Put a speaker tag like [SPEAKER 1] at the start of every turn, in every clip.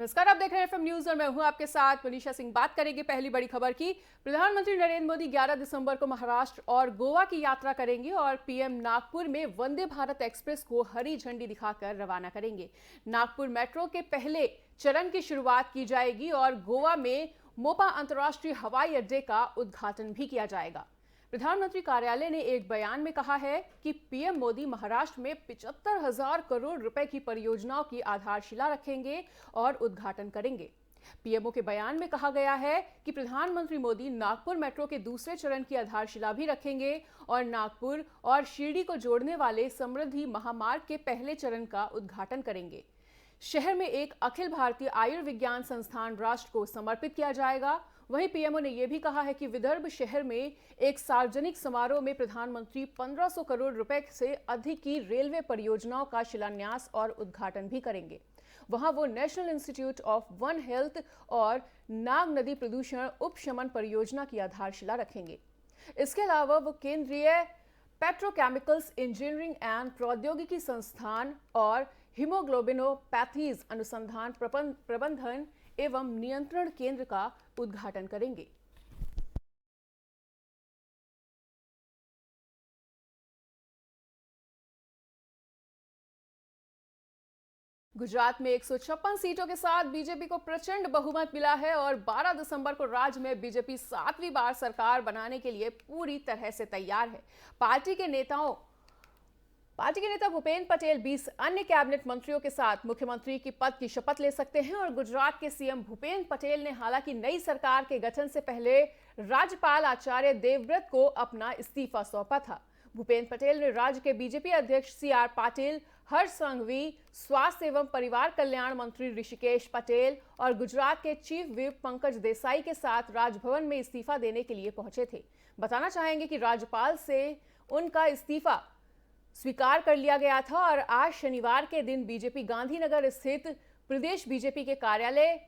[SPEAKER 1] नमस्कार, आप देख रहे हैं एफएम न्यूज और मैं हूं आपके साथ मनीषा सिंह। बात करेंगे पहली बड़ी खबर की। प्रधानमंत्री नरेंद्र मोदी 11 दिसंबर को महाराष्ट्र और गोवा की यात्रा करेंगे और पीएम नागपुर में वंदे भारत एक्सप्रेस को हरी झंडी दिखाकर रवाना करेंगे। नागपुर मेट्रो के पहले चरण की शुरुआत की जाएगी और गोवा में मोपा अंतर्राष्ट्रीय हवाई अड्डे का उद्घाटन भी किया जाएगा। प्रधानमंत्री कार्यालय ने एक बयान में कहा है कि पीएम मोदी महाराष्ट्र में 75,000 करोड़ रुपए की परियोजनाओं की आधारशिला रखेंगे और उद्घाटन करेंगे। पीएमओ के बयान में कहा गया है कि प्रधानमंत्री मोदी नागपुर मेट्रो के दूसरे चरण की आधारशिला भी रखेंगे और नागपुर और शिरडी को जोड़ने वाले समृद्धि महामार्ग के पहले चरण का उद्घाटन करेंगे। शहर में एक अखिल भारतीय आयुर्विज्ञान संस्थान राष्ट्र को समर्पित किया जाएगा। वहीं पीएमओ ने यह भी कहा है कि विदर्भ शहर में एक सार्वजनिक समारोह में प्रधानमंत्री 1500 करोड़ रुपए से अधिक की रेलवे परियोजनाओं का शिलान्यास और उद्घाटन भी करेंगे। वहां वो national institute of one health और नाग नदी प्रदूषण उपशमन परियोजना की आधारशिला रखेंगे। इसके अलावा वो केंद्रीय पेट्रोकेमिकल्स इंजीनियरिंग एंड प्रौद्योगिकी संस्थान और हीमोग्लोबिनोपैथीज अनुसंधान प्रबंधन एवं नियंत्रण केंद्र का उद्घाटन करेंगे। गुजरात में 156 सीटों के साथ बीजेपी को प्रचंड बहुमत मिला है और 12 दिसंबर को राज्य में बीजेपी 7वीं बार सरकार बनाने के लिए पूरी तरह से तैयार है। पार्टी के नेता भूपेंद्र पटेल 20 अन्य कैबिनेट मंत्रियों के साथ मुख्यमंत्री की पद की शपथ ले सकते हैं और गुजरात के सीएम भूपेंद्र पटेल ने हालांकि नई सरकार के गठन से पहले राज्यपाल आचार्य देवव्रत को अपना इस्तीफा सौंपा था। भूपेंद्र पटेल ने राज्य के बीजेपी अध्यक्ष सीआर पाटिल, हर्ष संघवी, स्वास्थ्य एवं परिवार कल्याण मंत्री ऋषिकेश पटेल और गुजरात के चीफ व्हिप पंकज देसाई के साथ राजभवन में इस्तीफा देने के लिए पहुंचे थे। बताना चाहेंगे कि राज्यपाल से उनका इस्तीफा स्वीकार कर लिया गया था और आज शनिवार के दिन बीजेपी गांधीनगर स्थित प्रदेश बीजेपी के कार्यालय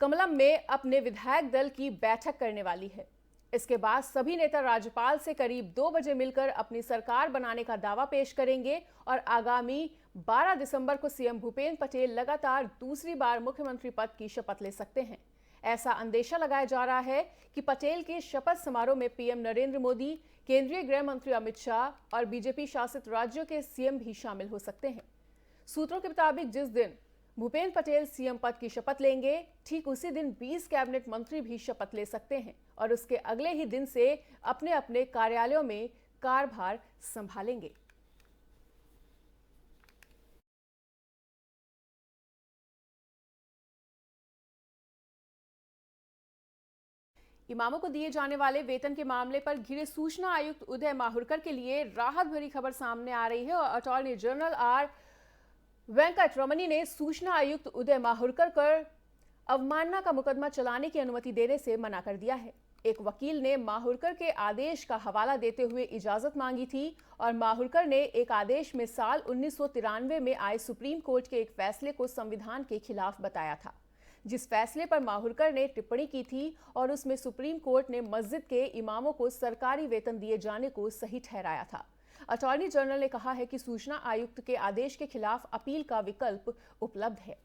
[SPEAKER 1] कमलम में अपने विधायक दल की बैठक करने वाली है। इसके बाद सभी नेता राज्यपाल से करीब 2 बजे मिलकर अपनी सरकार बनाने का दावा पेश करेंगे और आगामी 12 दिसंबर को सीएम भूपेंद्र पटेल लगातार दूसरी बार मुख्यमंत्री पद की शपथ ले सकते हैं। ऐसा अंदेशा लगाया जा रहा है कि पटेल के शपथ समारोह में पीएम नरेंद्र मोदी, केंद्रीय गृह मंत्री अमित शाह और बीजेपी शासित राज्यों के सीएम भी शामिल हो सकते हैं। सूत्रों के मुताबिक जिस दिन भूपेंद्र पटेल सीएम पद की शपथ लेंगे, ठीक उसी दिन 20 कैबिनेट मंत्री भी शपथ ले सकते हैं और उसके अगले ही दिन से अपने अपने कार्यालयों में कार्यभार संभालेंगे। इमामों को दिए जाने वाले वेतन के मामले पर घिरे सूचना आयुक्त उदय माहुरकर के लिए राहत भरी खबर सामने आ रही है और अटॉर्नी जनरल आर वेंकट रमनी ने सूचना आयुक्त उदय माहुरकर पर अवमानना का मुकदमा चलाने की अनुमति देने से मना कर दिया है। एक वकील ने माहुरकर के आदेश का हवाला देते हुए इजाजत मांगी थी और माहुरकर ने एक आदेश में साल 1993 में आए सुप्रीम कोर्ट के एक फैसले को संविधान के खिलाफ बताया था, जिस फैसले पर माहुरकर ने टिप्पणी की थी और उसमें सुप्रीम कोर्ट ने मस्जिद के इमामों को सरकारी वेतन दिए जाने को सही ठहराया था। अटॉर्नी जनरल ने कहा है कि सूचना आयुक्त के आदेश के खिलाफ अपील का विकल्प उपलब्ध है।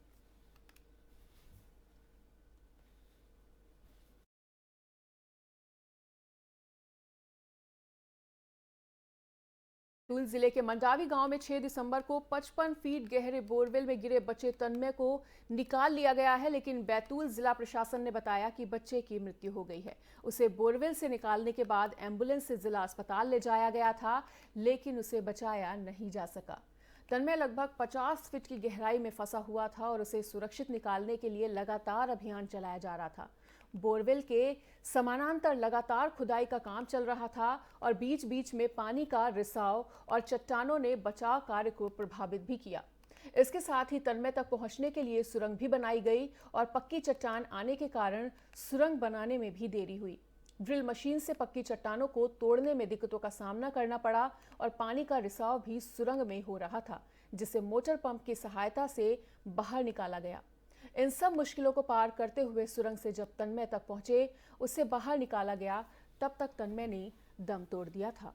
[SPEAKER 1] बैतूल जिले के मंडावी गांव में 6 दिसंबर को 55 फीट गहरे बोरवेल में गिरे बच्चे तन्मय को निकाल लिया गया है, लेकिन बैतूल जिला प्रशासन ने बताया कि बच्चे की मृत्यु हो गई है। उसे बोरवेल से निकालने के बाद एम्बुलेंस से जिला अस्पताल ले जाया गया था, लेकिन उसे बचाया नहीं जा सका। तन्मय लगभग 50 फीट की गहराई में फंसा हुआ था और उसे सुरक्षित निकालने के लिए लगातार अभियान चलाया जा रहा था। बोरवेल के समानांतर लगातार खुदाई का काम चल रहा था और बीच बीच में पानी का रिसाव और चट्टानों ने बचाव कार्य को प्रभावित भी किया। इसके साथ ही तन्मय तक पहुंचने के लिए सुरंग भी बनाई गई और पक्की चट्टान आने के कारण सुरंग बनाने में भी देरी हुई। ड्रिल मशीन से पक्की चट्टानों को तोड़ने में दिक्कतों का सामना करना पड़ा और पानी का रिसाव भी सुरंग में हो रहा था, जिसे मोटर पंप की सहायता से बाहर निकाला गया। इन सब मुश्किलों को पार करते हुए सुरंग से जब तन्मय तक पहुंचे, उसे बाहर निकाला गया, तब तक तन्मय ने दम तोड़ दिया था।